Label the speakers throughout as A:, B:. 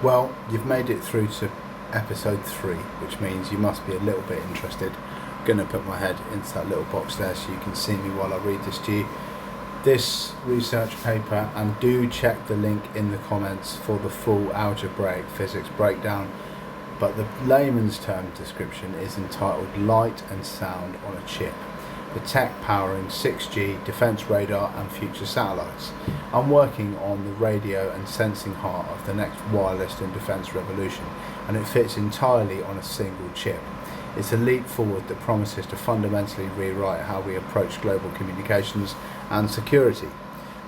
A: Well, you've made it through to episode 3, which means you must be a little bit interested. I'm going to put my head into that little box there so you can see me while I read this to you. This research paper, and do check the link in the comments for the full algebraic physics breakdown, but the layman's term description is entitled Light and Sound on a Chip, the tech powering 6G, defence radar and future satellites. I'm working on the radio and sensing heart of the next wireless and defence revolution, and it fits entirely on a single chip. It's a leap forward that promises to fundamentally rewrite how we approach global communications and security.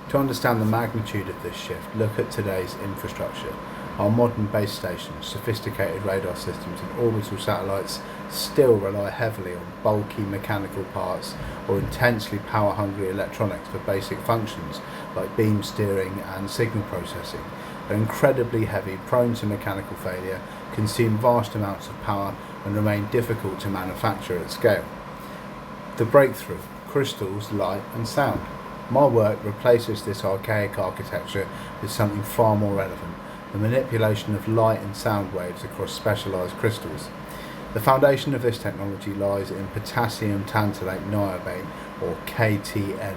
A: To understand the magnitude of this shift, look at today's infrastructure. Our modern base stations, sophisticated radar systems and orbital satellites still rely heavily on bulky mechanical parts or intensely power-hungry electronics for basic functions like beam steering and signal processing. They're incredibly heavy, prone to mechanical failure, consume vast amounts of power and remain difficult to manufacture at scale. The breakthrough: crystals, light and sound. My work replaces this archaic architecture with something far more relevant: the manipulation of light and sound waves across specialised crystals. The foundation of this technology lies in potassium tantalate niobate, or KTN.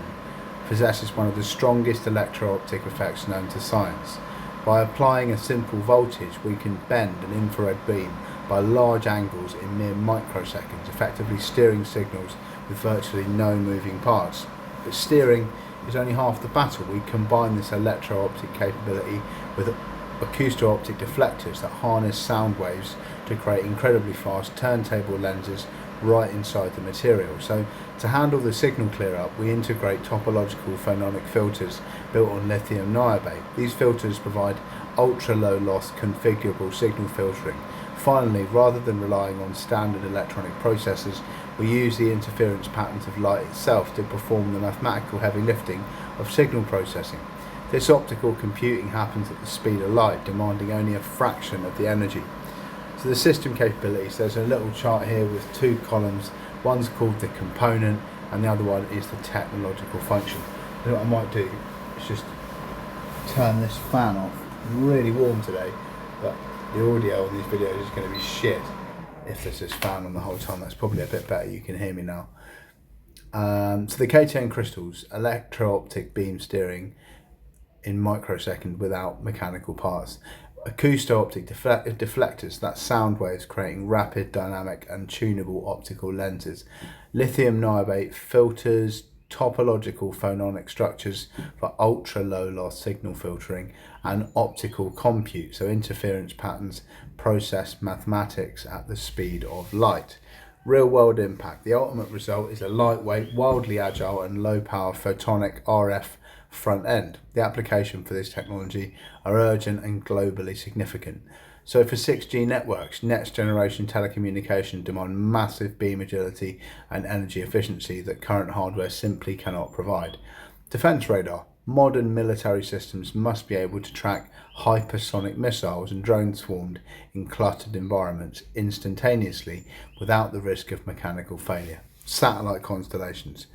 A: Possesses one of the strongest electro-optic effects known to science. By applying a simple voltage, we can bend an infrared beam by large angles in mere microseconds, effectively steering signals with virtually no moving parts. But steering is only half the battle. We combine this electro-optic capability with acousto-optic deflectors that harness sound waves to create incredibly fast turntable lenses right inside the material. So to handle the signal clear up, we integrate topological phononic filters built on lithium niobate. These filters provide ultra low loss configurable signal filtering. Finally, rather than relying on standard electronic processors, we use the interference patterns of light itself to perform the mathematical heavy lifting of signal processing. This optical computing happens at the speed of light, demanding only a fraction of the energy. So the system capabilities, there's a little chart here with 2 columns. One's called the component and the other one is the technological function. And what I might do is just turn this fan off. It's really warm today, but the audio on these videos is going to be shit if there's this fan on the whole time. That's probably a bit better, you can hear me now. So the KTN crystals, electro-optic beam steering in microsecond without mechanical parts. Acousto-optic deflectors, that's sound waves creating rapid, dynamic and tunable optical lenses. Lithium niobate filters, topological phononic structures for ultra low loss signal filtering, and optical compute, so interference patterns process mathematics at the speed of light. Real world impact: the ultimate result is a lightweight, wildly agile and low power photonic RF front end. The application for this technology are urgent and globally significant. So for 6G networks, next generation telecommunication demand massive beam agility and energy efficiency that current hardware simply cannot provide. Defense radar: modern military systems must be able to track hypersonic missiles and drone swarmed in cluttered environments instantaneously without the risk of mechanical failure. Satellite constellations: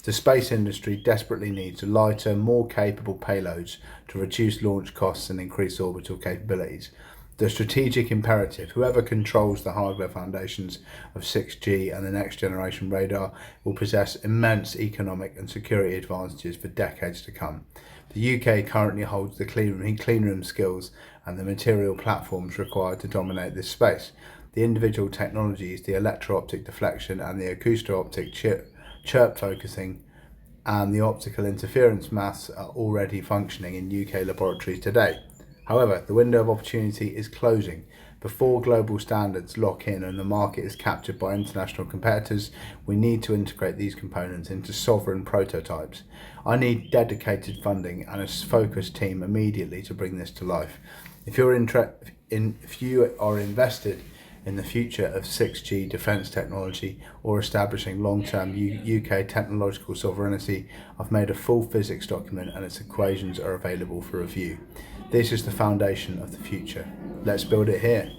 A: the space industry desperately needs lighter, more capable payloads to reduce launch costs and increase orbital capabilities. The strategic imperative: whoever controls the hardware foundations of 6G and the next generation radar will possess immense economic and security advantages for decades to come. The UK currently holds the clean room skills and the material platforms required to dominate this space. The individual technologies, the electro-optic deflection and the acousto-optic chirp focusing and the optical interference maths are already functioning in UK laboratories today. However, the window of opportunity is closing. Before global standards lock in and the market is captured by international competitors, we need to integrate these components into sovereign prototypes. I need dedicated funding and a focused team immediately to bring this to life. If you are invested in the future of 6G defence technology or establishing long-term UK technological sovereignty, I've made a full physics document and its equations are available for review. This is the foundation of the future. Let's build it here.